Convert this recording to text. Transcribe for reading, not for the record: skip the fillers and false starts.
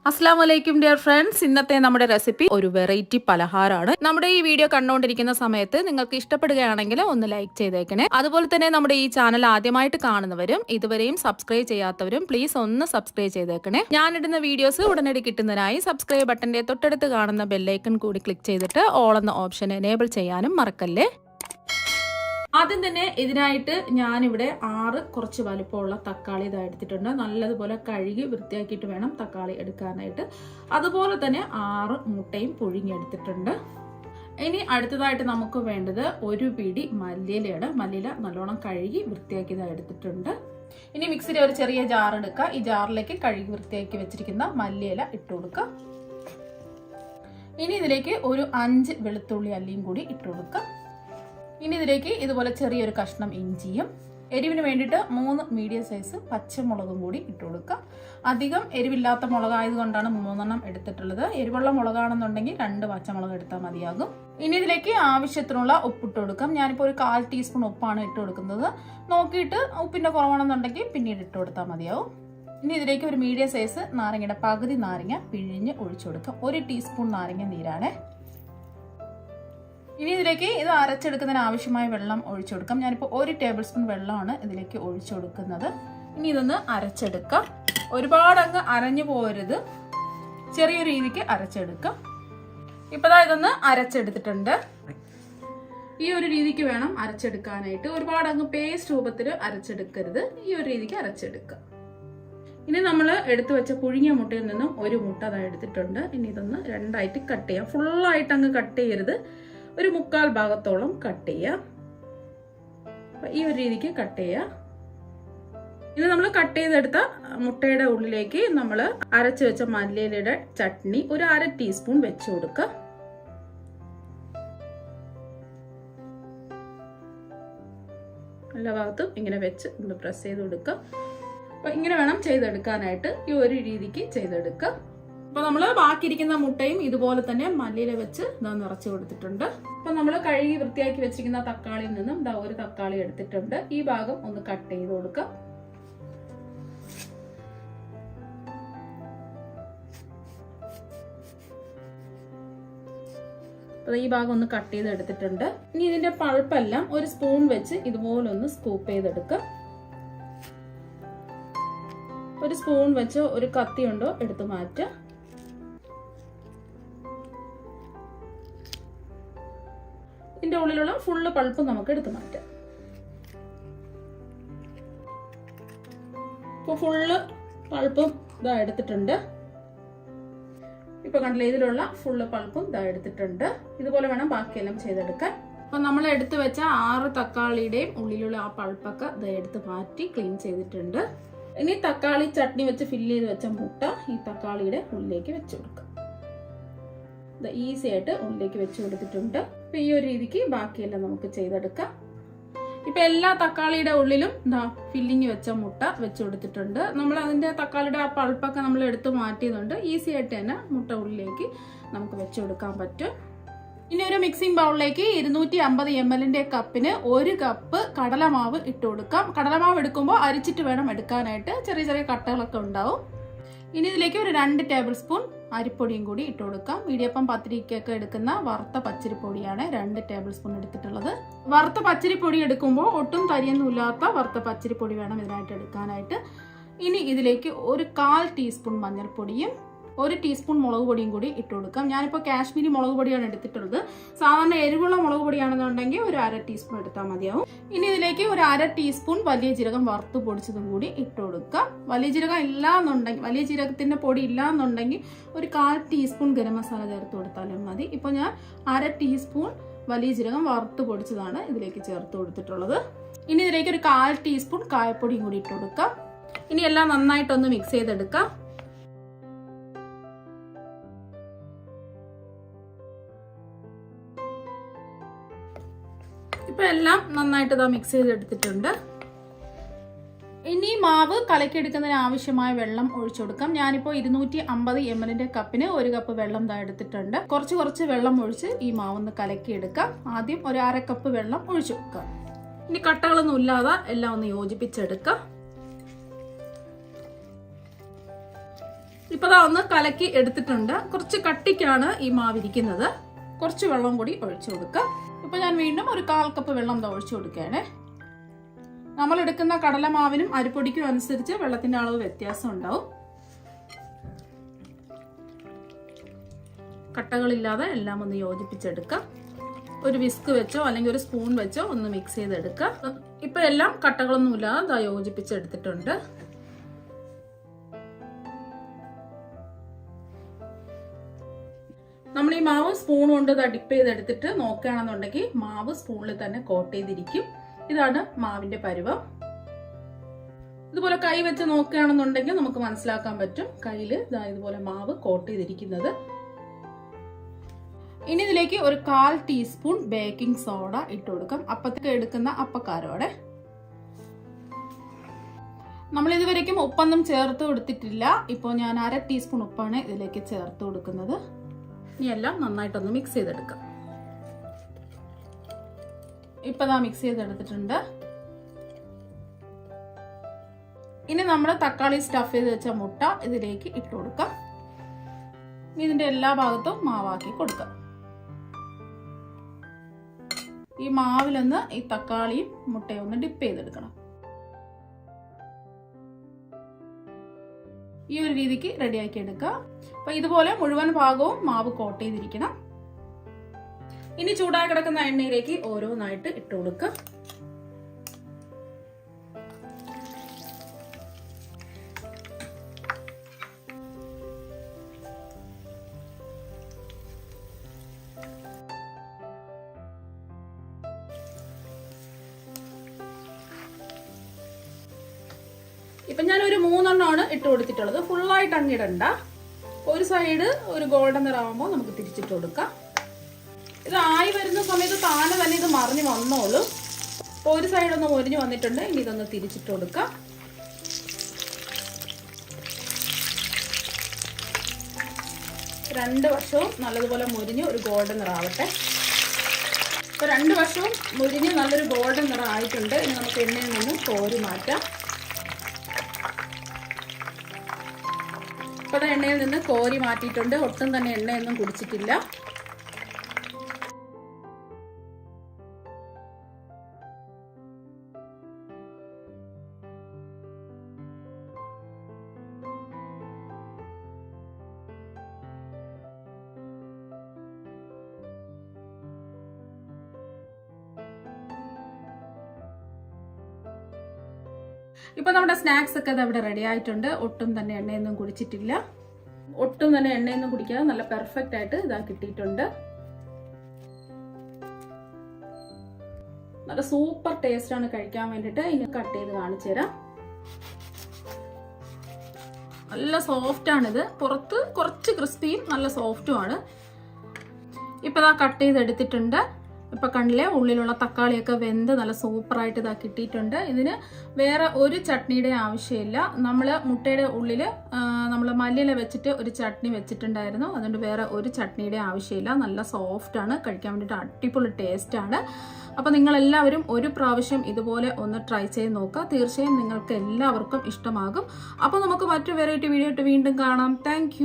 അസ്സലാമലൈക്കും dear friends. ഇന്നത്തെ നമ്മുടെ റെസിപ്പി ഒരു വെറൈറ്റി പലഹാരമാണ്. നമ്മുടെ ഈ വീഡിയോ കണ്ടുകൊണ്ടിരിക്കുന്ന സമയത്ത് നിങ്ങൾക്ക് ഇഷ്ടപ്പെടുകയാണെങ്കിൽ ഒന്ന് ലൈക്ക് ചെയ്തേക്കണേ. അതുപോലെ തന്നെ നമ്മുടെ ഈ ചാനൽ ആദ്യമായിട്ട് കാണുന്നവരും ഇതുവരെയും സബ്സ്ക്രൈബ് ചെയ്യാത്തവരും പ്ലീസ് ഒന്ന് സബ്സ്ക്രൈബ് ചെയ്തേക്കണേ. ഞാനിടുന്ന വീഡിയോസ് ഉടനടി കിട്ടുന്നതിനായി സബ്സ്ക്രൈബ് ബട്ടന്റെ തൊട്ടടുത്ത് കാണുന്ന ബെല്ലൈക്കൺ കൂടി ക്ലിക്ക് ചെയ്തിട്ട് ഓൾ എന്ന ഓപ്ഷൻ എനേബിൾ ചെയ്യാനും മറക്കല്ലേ. ആദ്യം തന്നെ ഇതിനായിട്ട് ഞാനിവിടെ 6 കുറച്ച് വലുപ്പമുള്ള തക്കാളി ഇതാ എടുത്തിട്ടുണ്ട്. നല്ലതുപോലെ കഴുകി വൃത്തിയാക്കിയിട്ട് വേണം തക്കാളി എടുക്കാനായിട്ട്. അതുപോലെ തന്നെ 6 മുട്ടയും പുഴുങ്ങിയെടുത്തിട്ടുണ്ട്. ഇനി അടുത്തതായിട്ട് നമുക്ക് വേണ്ടത് ഒരു പിടി മല്ലിയിലയാണ്. മല്ലിയില നല്ലോണം കഴുകി വൃത്തിയാക്കിയതായി എടുത്തിട്ടുണ്ട്. ഇനി മിക്സിയിൽ ഒരു ചെറിയ ജാർ എടുക്കുക. ഈ ജാറിലേക്ക് കഴുകി വൃത്തിയാക്കി വെച്ചിരിക്കുന്ന മല്ലിയില ഇട്ട് കൊടുക്കുക. ഇനി ഇതിലേക്ക് ഒരു 5 വെളുത്തുള്ളി അല്ലിയും കൂടി ഇട്ട് കൊടുക്കുക. ഇനി ഇതിലേക്ക് ഇതുപോലെ ചെറിയൊരു കഷ്ണം ഇഞ്ചിയും എരിവിന് വേണ്ടിയിട്ട് 3 മീഡിയം സൈസ് പച്ചമുളകും കൂടി ഇട്ട് കൊടുക്കുക. അധികം എരിവില്ലാത്ത മുളകായതുകൊണ്ടാണ് 3 എടുത്തിട്ടുള്ളത്. എരിവുള്ള മുളകാണെന്നുണ്ടെങ്കിൽ 2 പച്ചമുളക് എടുത്താൽ മതിയാകും. ഇനി ഇതിലേക്ക് ആവശ്യത്തിനുള്ള ഉപ്പിട്ട് കൊടുക്കാം. ഞാനിപ്പോൾ ഒരു 1/4 ടീസ്പൂൺ ഉപ്പാണ് ഇട്ട് കൊടുക്കുന്നത്. നോക്കിയിട്ട് ഉപ്പിന്റെ കുറവാണെന്നുണ്ടെങ്കിൽ പിന്നീട് ഇട്ട് കൊടുത്താൽ മതിയാവും. ഇനി ഇതിലേക്ക് ഒരു മീഡിയം സൈസ് നാരങ്ങയുടെ പകുതി നാരങ്ങ പിഴിഞ്ഞ് ഒഴിച്ചു കൊടുക്കാം. 1 ടീസ്പൂൺ നാരങ്ങ നീരാണ്. ഇനി ഇതിലേക്ക് ഇത് അരച്ചെടുക്കുന്നതിന് ആവശ്യമായ വെള്ളം ഒഴിച്ചു കൊടുക്കാം. ഞാനിപ്പോൾ 1 ടേബിൾ സ്പൂൺ വെള്ളമാണ് ഇതിലേക്ക് ഒഴിച്ചു കൊടുക്കുന്നത്. ഇനി ഇതൊന്ന് അരച്ചെടുക്കാം. ഒരുപാട് അങ്ങ് അരഞ്ഞു പോകരുത്, ചെറിയൊരു രീതിക്ക് അരച്ചെടുക്കാം. ഇപ്പതാ ഇതൊന്ന് അരച്ചെടുത്തിട്ടുണ്ട്. ഈ ഒരു രീതിക്ക് വേണം അരച്ചെടുക്കാനായിട്ട്. ഒരുപാട് അങ്ങ് പേസ്റ്റ് രൂപത്തിൽ അരച്ചെടുക്കരുത്. ഈ ഒരു രീതിക്ക് അരച്ചെടുക്കുക. ഇനി നമ്മൾ എടുത്തു വെച്ച പുഴുങ്ങിയ മുട്ടയിൽ നിന്നും ഒരു മുട്ട അതാ എടുത്തിട്ടുണ്ട്. ഇനി ഇതൊന്ന് 2ആയിട്ട് കട്ട് ചെയ്യാം. ഫുള്ളായിട്ട് അങ്ങ് കട്ട് ചെയ്യരുത്, ഒരു 1/4 ഭാഗത്തോളം കട്ട് ചെയ്യാം. ഈ ഒരു രീതിക്ക് കട്ട് ചെയ്യാം. ഇനി നമ്മൾ കട്ട് ചെയ്തെടുത്ത മുട്ടയുടെ ഉള്ളിലേക്ക് നമ്മൾ അരച്ചു വെച്ച മല്ലിയിലയുടെ ചട്നി ഒരു 1/2 ടീസ്പൂൺ വെച്ച് കൊടുക്കുക. എല്ലാ ഭാഗത്തും ഇങ്ങനെ വെച്ച് ഒന്ന് പ്രസ് ചെയ്ത് കൊടുക്കുക. അപ്പൊ ഇങ്ങനെ വേണം ചെയ്തെടുക്കാനായിട്ട്. ഈ ഒരു രീതിക്ക് ചെയ്തെടുക്കുക. അപ്പൊ നമ്മള് ബാക്കിയിരിക്കുന്ന മുട്ടയും ഇതുപോലെ തന്നെ മല്ലിയില വെച്ച് ഇതാ നിറച്ചു കൊടുത്തിട്ടുണ്ട്. അപ്പൊ നമ്മൾ കഴുകി വൃത്തിയാക്കി വെച്ചിരിക്കുന്ന തക്കാളിയിൽ നിന്നും ഇതാ ഒരു തക്കാളി എടുത്തിട്ടുണ്ട്. ഈ ഭാഗം ഒന്ന് കട്ട് ചെയ്ത് കൊടുക്കുക. അപ്പൊ ഈ ഭാഗം ഒന്ന് കട്ട് ചെയ്ത് എടുത്തിട്ടുണ്ട്. ഇനി ഇതിന്റെ പൾപ്പെല്ലാം ഒരു സ്പൂൺ വെച്ച് ഇതുപോലെ ഒന്ന് സ്കൂപ്പ് ചെയ്തെടുക്കുക. ഒരു സ്പൂൺ വെച്ച് ഒരു കത്തി ഉണ്ടോ എടുത്ത് മാറ്റുക. ഇതിന്റെ ഉള്ളിലുള്ള ഫുള്ള് പൾപ്പ് നമുക്ക് എടുത്ത് മാറ്റാം. ഇപ്പൊ ഫുള്ള് പൾപ്പും ഇതാ എടുത്തിട്ടുണ്ട്. ഇപ്പൊ കണ്ടില്ലേ, ഇതിലുള്ള ഫുള്ള് പൾപ്പും ഇതാ എടുത്തിട്ടുണ്ട്. ഇതുപോലെ വേണം ബാക്കിയെല്ലാം ചെയ്തെടുക്കാൻ. അപ്പൊ നമ്മൾ എടുത്തു വെച്ച 6 തക്കാളിയുടെയും ഉള്ളിലുള്ള ആ പൾപ്പൊക്കെ ഇതാ എടുത്ത് മാറ്റി ക്ലീൻ ചെയ്തിട്ടുണ്ട്. ഇനി തക്കാളി ചട്നി വെച്ച് ഫില്ല് ചെയ്ത് വെച്ച മുട്ട ഈ തക്കാളിയുടെ ഉള്ളിലേക്ക് വെച്ച് കൊടുക്കാം. ഈസി ആയിട്ട് ഉള്ളിലേക്ക് വെച്ച് കൊടുത്തിട്ടുണ്ട്. അപ്പൊ ഈ ഒരു രീതിക്ക് ബാക്കിയെല്ലാം നമുക്ക് ചെയ്തെടുക്കാം. ഇപ്പൊ എല്ലാ തക്കാളിയുടെ ഉള്ളിലും ഫില്ലിങ് വെച്ച മുട്ട വെച്ച് കൊടുത്തിട്ടുണ്ട്. നമ്മൾ അതിന്റെ തക്കാളിയുടെ ആ പൾപ്പൊക്കെ നമ്മൾ എടുത്ത് മാറ്റിയതുകൊണ്ട് ഈസി ആയിട്ട് തന്നെ മുട്ട ഉള്ളിലേക്ക് നമുക്ക് വെച്ച് കൊടുക്കാൻ പറ്റും. ഇനി ഒരു മിക്സിംഗ് ബൗളിലേക്ക് 250 ml കപ്പിന് 1 കപ്പ് കടലമാവ് ഇട്ട് കൊടുക്കാം. കടലമാവ് എടുക്കുമ്പോൾ അരിച്ചിട്ട് വേണം എടുക്കാനായിട്ട്. ചെറിയ ചെറിയ കട്ടകളൊക്കെ ഉണ്ടാവും. ഇനി ഇതിലേക്ക് ഒരു 2 ടേബിൾ സ്പൂൺ അരിപ്പൊടിയും കൂടി ഇട്ട് കൊടുക്കാം. ഇടിയപ്പം പത്തിരിക്കൊക്കെ എടുക്കുന്ന വറുത്ത പച്ചരിപ്പൊടിയാണ് 2 ടേബിൾ സ്പൂൺ എടുത്തിട്ടുള്ളത്. വറുത്ത പച്ചരിപ്പൊടി എടുക്കുമ്പോൾ ഒട്ടും തരിയൊന്നും ഇല്ലാത്ത വറുത്ത പച്ചരിപ്പൊടി വേണം ഇതിനായിട്ട് എടുക്കാനായിട്ട്. ഇനി ഇതിലേക്ക് ഒരു 1/4 ടീസ്പൂൺ മഞ്ഞൾപ്പൊടിയും 1 ടീസ്പൂൺ മുളക് പൊടിയും കൂടി ഇട്ട് കൊടുക്കാം. ഞാനിപ്പോൾ കാശ്മീരി മുളക് പൊടിയാണ് എടുത്തിട്ടുള്ളത്. സാധാരണ എരിവുള്ള മുളക് പൊടിയാണെന്നുണ്ടെങ്കിൽ ഒരു 1/2 ടീസ്പൂൺ എടുത്താൽ മതിയാവും. ഇനി ഇതിലേക്ക് ഒരു 1/2 ടീസ്പൂൺ വലിയ ജീരകം വറുത്ത് പൊടിച്ചതും കൂടി ഇട്ട് കൊടുക്കാം. വലിയ ജീരകം ഇല്ല എന്നുണ്ടെങ്കിൽ, വലിയ ജീരകത്തിന്റെ പൊടി ഇല്ല എന്നുണ്ടെങ്കിൽ ഒരു 1/4 ടീസ്പൂൺ ഗരം മസാല ചേർത്ത് കൊടുത്താലും മതി. ഇപ്പോൾ ഞാൻ 1/2 ടീസ്പൂൺ വലിയ ജീരകം വറുത്ത് പൊടിച്ചതാണ് ഇതിലേക്ക് ചേർത്ത് കൊടുത്തിട്ടുള്ളത്. ഇനി ഇതിലേക്ക് ഒരു 1/4 ടീസ്പൂൺ കായപ്പൊടിയും കൂടി ഇട്ട് കൊടുക്കാം. ഇനി എല്ലാം നന്നായിട്ടൊന്ന് മിക്സ് ചെയ്തെടുക്കാം. ഇപ്പൊ എല്ലാം നന്നായിട്ട് ഇതാ മിക്സ് ചെയ്തെടുത്തിട്ടുണ്ട്. ഇനി മാവ് കലക്കിയെടുക്കുന്നതിന് ആവശ്യമായ വെള്ളം ഒഴിച്ചു കൊടുക്കാം. ഞാനിപ്പോൾ 250 ml കപ്പിന് 1 കപ്പ് വെള്ളം ഇതാ എടുത്തിട്ടുണ്ട്. കുറച്ച് വെള്ളം ഒഴിച്ച് ഈ മാവ് ഒന്ന് കലക്കിയെടുക്കാം. ആദ്യം ഒരു 1/2 കപ്പ് വെള്ളം ഒഴിച്ചു കൊടുക്കാം. ഇനി കട്ടകളൊന്നും ഇല്ലാതെ എല്ലാം ഒന്ന് യോജിപ്പിച്ചെടുക്കാം. ഇപ്പൊ ദാ ഒന്ന് കലക്കി എടുത്തിട്ടുണ്ട്. കുറച്ച് കട്ടിക്കാണ് ഈ മാവ് ഇരിക്കുന്നത്. കുറച്ച് വെള്ളം കൂടി ഒഴിച്ചു കൊടുക്കാം. ഇപ്പൊ ഞാൻ വീണ്ടും ഒരു 1/4 കപ്പ് വെള്ളം ഒഴിച്ചു കൊടുക്കുകയാണ്. നമ്മൾ എടുക്കുന്ന കടലമാവിനും അരിപ്പൊടിക്കും അനുസരിച്ച് വെള്ളത്തിന്റെ അളവ് വ്യത്യാസം ഉണ്ടാവും. കട്ടകളില്ലാതെ എല്ലാം ഒന്ന് യോജിപ്പിച്ചെടുക്കാം. ഒരു വിസ്ക് വെച്ചോ അല്ലെങ്കിൽ ഒരു സ്പൂൺ വെച്ചോ ഒന്ന് മിക്സ് ചെയ്തെടുക്കാം. ഇപ്പൊ എല്ലാം കട്ടകളൊന്നും ഇല്ലാതെ യോജിപ്പിച്ചെടുത്തിട്ടുണ്ട്. നമ്മൾ ഈ മാവ് സ്പൂൺ കൊണ്ട് ഡിപ്പ് ചെയ്തെടുത്തിട്ട് നോക്കുകയാണെന്നുണ്ടെങ്കിൽ മാവ് സ്പൂണിൽ തന്നെ കോട്ട് ചെയ്തിരിക്കും. ഇതാണ് മാവിന്റെ പരുവം. ഇതുപോലെ കൈ വെച്ച് നോക്കുകയാണെന്നുണ്ടെങ്കിൽ നമുക്ക് മനസ്സിലാക്കാൻ പറ്റും കയ്യിൽ ഇതുപോലെ മാവ് കോട്ട് ചെയ്തിരിക്കുന്നത്. ഇനി ഇതിലേക്ക് ഒരു 1/4 ടീസ്പൂൺ ബേക്കിംഗ് സോഡ ഇട്ട് കൊടുക്കാം. അപ്പത്തേക്ക് എടുക്കുന്ന അപ്പക്കാരോടെ. നമ്മൾ ഇതുവരേക്കും ഉപ്പൊന്നും ചേർത്ത് കൊടുത്തിട്ടില്ല. ഇപ്പോൾ ഞാൻ 1/2 ടീസ്പൂൺ ഉപ്പാണ് ഇതിലേക്ക് ചേർത്ത് കൊടുക്കുന്നത്. ഇനി എല്ലാം നന്നായിട്ടൊന്ന് മിക്സ് ചെയ്തെടുക്കാം. ഇപ്പൊ മിക്സ് ചെയ്തെടുത്തിട്ടുണ്ട്. ഇനി നമ്മൾ തക്കാളി സ്റ്റഫ് ചെയ്ത് വെച്ച മുട്ട ഇതിലേക്ക് ഇട്ട് കൊടുക്കാം. ഇതിന്റെ എല്ലാ ഭാഗത്തും മാവാക്കി കൊടുക്കാം. ഈ മാവിലൊന്ന് ഈ തക്കാളിയും മുട്ടയും ഒന്ന് ഡിപ്പ് ചെയ്തെടുക്കണം. ഈ ഒരു രീതിക്ക് റെഡിയാക്കി എടുക്കുക. അപ്പൊ ഇതുപോലെ മുഴുവൻ ഭാഗവും മാവ് കോട്ട് ചെയ്തിരിക്കണം. ഇനി ചൂടായി കിടക്കുന്ന എണ്ണയിലേക്ക് ഓരോന്നായിട്ട് ഇട്ട് കൊടുക്കുക. ഇപ്പൊ ഞാൻ ഒരു 3 എണ്ണമാണ് ഇട്ട് കൊടുത്തിട്ടുള്ളത്. ഫുള്ളായിട്ട് അങ്ങിടണ്ട. ഒരു സൈഡ് ഒരു ഗോൾഡൻ നിറാവുമ്പോൾ നമുക്ക് തിരിച്ചിട്ട് കൊടുക്കാം. ഇത് ആയി വരുന്ന സമയത്ത് താനെ തന്നെ ഇത് മറിഞ്ഞ് വന്നോളൂ. അപ്പോൾ ഒരു സൈഡ് ഒന്ന് മൊരിഞ്ഞ് വന്നിട്ടുണ്ട്. ഇനി ഇതൊന്ന് തിരിച്ചിട്ട് കൊടുക്കാം. രണ്ട് വശവും നല്ലതുപോലെ മൊരിഞ്ഞ് ഒരു ഗോൾഡൻ നിറാവട്ടെ. അപ്പോൾ രണ്ട് വശവും മൊരിഞ്ഞ് നല്ലൊരു ഗോൾഡൻ നിറം ആയിട്ടുണ്ട്. ഇനി നമുക്ക് എണ്ണയിൽ നിന്നും കോരി മാറ്റാം. ഇപ്പോൾ എണ്ണയിൽ നിന്ന് കോരി മാറ്റിയിട്ടുണ്ട്. ഒട്ടും തന്നെ എണ്ണയൊന്നും കുടിച്ചിട്ടില്ല. ഇപ്പൊ നമ്മുടെ സ്നാക്സ് ഒക്കെ അവിടെ റെഡി ആയിട്ടുണ്ട്. ഒട്ടും തന്നെ എണ്ണയൊന്നും കുടിച്ചിട്ടില്ല. ഒട്ടും തന്നെ എണ്ണയൊന്നും കുടിക്കാതെ നല്ല പെർഫെക്റ്റ് ആയിട്ട് ഇതാ കിട്ടിയിട്ടുണ്ട്. നല്ല സൂപ്പർ ടേസ്റ്റ് ആണ് കഴിക്കാൻ വേണ്ടിയിട്ട്. ഇനി കട്ട് ചെയ്ത് കാണിച്ചു തരാം. നല്ല സോഫ്റ്റ് ആണിത്. പുറത്ത് കുറച്ച് ക്രിസ്പിയും നല്ല സോഫ്റ്റും ആണ്. ഇപ്പൊ ഇതാ കട്ട് ചെയ്ത് എടുത്തിട്ടുണ്ട്. ഇപ്പൊ കണ്ടില്ലേ, ഉള്ളിലുള്ള തക്കാളിയൊക്കെ വെന്ത് നല്ല സൂപ്പറായിട്ട് ഇതാ കിട്ടിയിട്ടുണ്ട്. ഇതിന് വേറെ ഒരു ചട്നിയുടെ ആവശ്യമില്ല. നമ്മൾ മുട്ടയുടെ ഉള്ളിൽ നമ്മൾ മല്ലിയില വെച്ചിട്ട് ഒരു ചട്നി വെച്ചിട്ടുണ്ടായിരുന്നു. അതുകൊണ്ട് വേറെ ഒരു ചട്നിയുടെ ആവശ്യമില്ല. നല്ല സോഫ്റ്റ് ആണ്. കഴിക്കാൻ വേണ്ടിയിട്ട് അടിപൊളി ടേസ്റ്റ് ആണ്. അപ്പോൾ നിങ്ങളെല്ലാവരും ഒരു പ്രാവശ്യം ഇതുപോലെ ഒന്ന് ട്രൈ ചെയ്ത് നോക്കുക. തീർച്ചയായും നിങ്ങൾക്ക് എല്ലാവർക്കും ഇഷ്ടമാകും. അപ്പോൾ നമുക്ക് മറ്റു വെറൈറ്റി വീഡിയോ ആയിട്ട് വീണ്ടും കാണാം. താങ്ക്